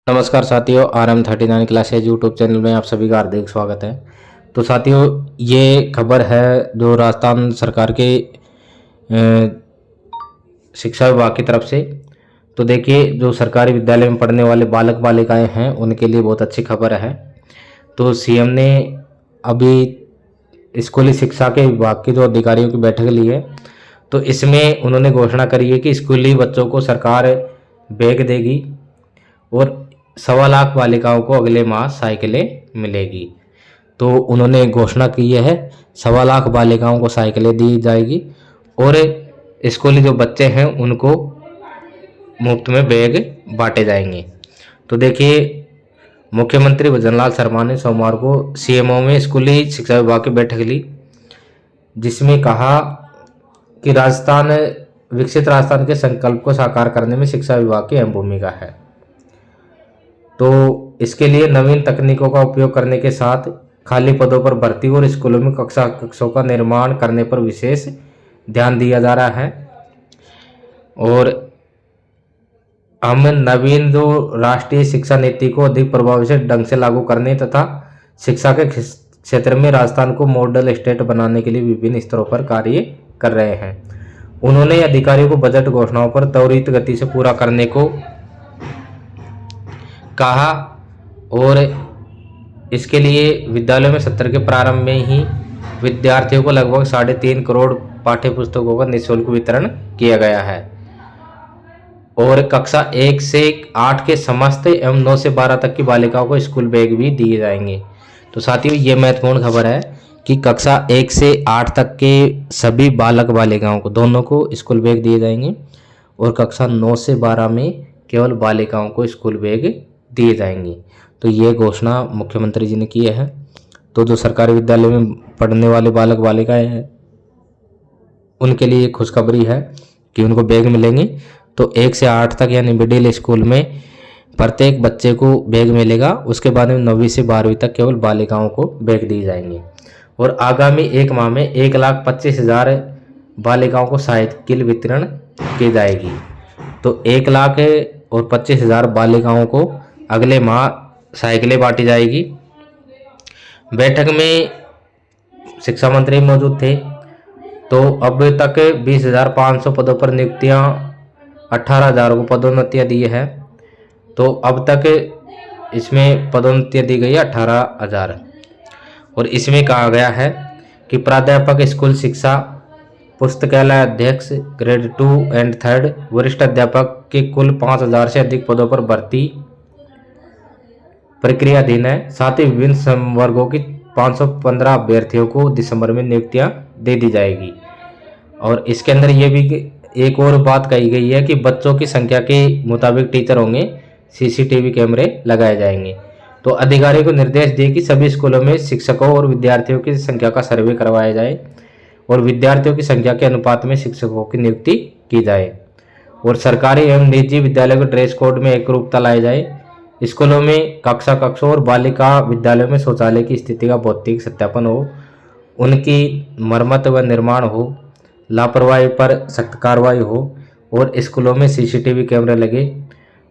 नमस्कार साथियों, RM39 classes YouTube channel में आप सभी का हार्दिक स्वागत है। तो साथियों, ये खबर है जो राजस्थान सरकार के शिक्षा विभाग की तरफ से। तो देखिए, जो सरकारी विद्यालय में पढ़ने वाले बालक बालिकाएं हैं उनके लिए बहुत अच्छी खबर है। तो सीएम ने अभी स्कूली शिक्षा के विभाग के जो अधिकारियों की बैठक ली है, तो इसमें उन्होंने घोषणा करी है कि स्कूली बच्चों को सरकार बैग देगी और 1.25 लाख बालिकाओं को अगले माह साइकिलें मिलेगी। तो उन्होंने घोषणा की है 1.25 लाख बालिकाओं को साइकिलें दी जाएगी और स्कूली जो बच्चे हैं उनको मुफ्त में बैग बांटे जाएंगे। तो देखिए, मुख्यमंत्री भजनलाल शर्मा ने सोमवार को सीएमओ में स्कूली शिक्षा विभाग की बैठक ली, जिसमें कहा कि विकसित राजस्थान के संकल्प को साकार करने में शिक्षा विभाग की अहम भूमिका है। तो इसके लिए नवीन तकनीकों का उपयोग करने के साथ खाली पदों पर भर्ती और स्कूलों में कक्षों का निर्माण करने पर विशेष ध्यान दिया जा रहा है। और हम नवीन जो राष्ट्रीय शिक्षा नीति को अधिक प्रभावशाली ढंग से लागू करने तथा शिक्षा के क्षेत्र में राजस्थान को मॉडल स्टेट बनाने के लिए विभिन्न स्तरों पर कार्य कर रहे हैं। उन्होंने अधिकारियों को बजट घोषणाओं पर त्वरित गति से पूरा करने को कहा और इसके लिए विद्यालयों में सत्र के प्रारंभ में ही विद्यार्थियों को लगभग 3.5 करोड़ पाठ्य पुस्तकों का निःशुल्क वितरण किया गया है और कक्षा 1 से 8 के समस्त एवं 9 से 12 तक की बालिकाओं को स्कूल बैग भी दिए जाएंगे। तो साथियों, ये महत्वपूर्ण खबर है कि कक्षा 1 से 8 तक के सभी बालक बालिकाओं को दोनों को स्कूल बैग दिए जाएंगे और कक्षा 9 से 12 में केवल बालिकाओं को स्कूल बैग दिए जाएंगे। तो ये घोषणा मुख्यमंत्री जी ने की है। तो जो सरकारी विद्यालय में पढ़ने वाले बालक बालिकाएं हैं उनके लिए खुशखबरी है कि उनको बैग मिलेंगे। तो 1 से 8 तक यानी मिडिल स्कूल में प्रत्येक बच्चे को बैग मिलेगा। उसके बाद में 9वीं से 12वीं तक केवल बालिकाओं को बैग दिए जाएंगे और आगामी 1 माह में 1,25,000 बालिकाओं को साइकिल वितरण की जाएगी। तो 1,25,000 बालिकाओं को अगले माह साइकिलें बांटी जाएगी। बैठक में शिक्षा मंत्री मौजूद थे। तो अब तक 20,500 पदों पर नियुक्तियां, 18,000 को पदोन्नतियां दी है। तो अब तक इसमें पदोन्नतियां दी गई है 18,000 और इसमें कहा गया है कि प्राध्यापक, स्कूल शिक्षा, पुस्तकालय अध्यक्ष, ग्रेड 2 एंड 3, वरिष्ठ अध्यापक के कुल 5,000 से अधिक पदों पर भर्ती प्रक्रियाधीन है। साथ ही विभिन्न संवर्गों की 515 अभ्यर्थियों को दिसंबर में नियुक्तियां दे दी जाएगी। और इसके अंदर ये भी एक और बात कही गई है कि बच्चों की संख्या के मुताबिक टीचर होंगे, सीसीटीवी कैमरे लगाए जाएंगे। तो अधिकारियों को निर्देश दिए कि सभी स्कूलों में शिक्षकों और विद्यार्थियों की संख्या का सर्वे करवाया जाए और विद्यार्थियों की संख्या के अनुपात में शिक्षकों की नियुक्ति की जाए और सरकारी एवं निजी विद्यालयों के ड्रेस कोड में एकरूपता लाई जाए। स्कूलों में कक्षों और बालिका विद्यालयों में शौचालय की स्थिति का भौतिक सत्यापन हो, उनकी मरम्मत व निर्माण हो, लापरवाही पर सख्त कार्रवाई हो और स्कूलों में सीसीटीवी कैमरे लगे।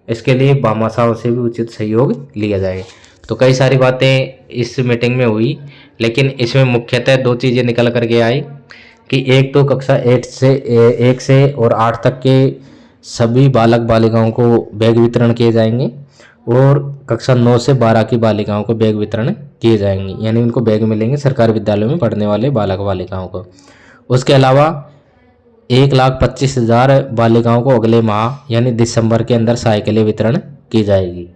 इसके लिए भामाशाहों से भी उचित सहयोग लिया जाए। तो कई सारी बातें इस मीटिंग में हुई, लेकिन इसमें मुख्यतः 2 चीज़ें निकल करके आई कि एक तो कक्षा 1 से और 8 तक के सभी बालक बालिकाओं को बैग वितरण किए जाएंगे और कक्षा 9 से 12 की बालिकाओं को बैग वितरण किए जाएंगे, यानी उनको बैग मिलेंगे सरकारी विद्यालयों में पढ़ने वाले बालक बालिकाओं को। उसके अलावा 1,25,000 बालिकाओं को अगले माह यानी दिसंबर के अंदर साइकिलें वितरण की जाएगी।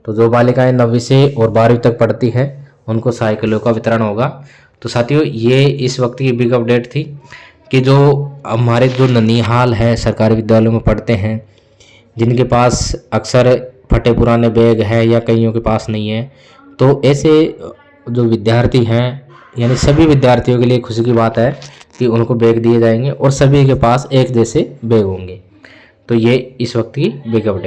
तो जो बालिकाएं 9वीं से और 12वीं तक पढ़ती हैं उनको साइकिलों का वितरण होगा। तो साथियों, ये इस वक्त की बिग अपडेट थी कि जो हमारे जो ननिहाल हैं सरकारी विद्यालयों में पढ़ते हैं, जिनके पास अक्सर फटे पुराने बैग है या कईयों के पास नहीं है, तो ऐसे जो विद्यार्थी हैं यानी सभी विद्यार्थियों के लिए खुशी की बात है कि उनको बैग दिए जाएंगे और सभी के पास एक जैसे बैग होंगे। तो ये इस वक्त की बिग अपडेट।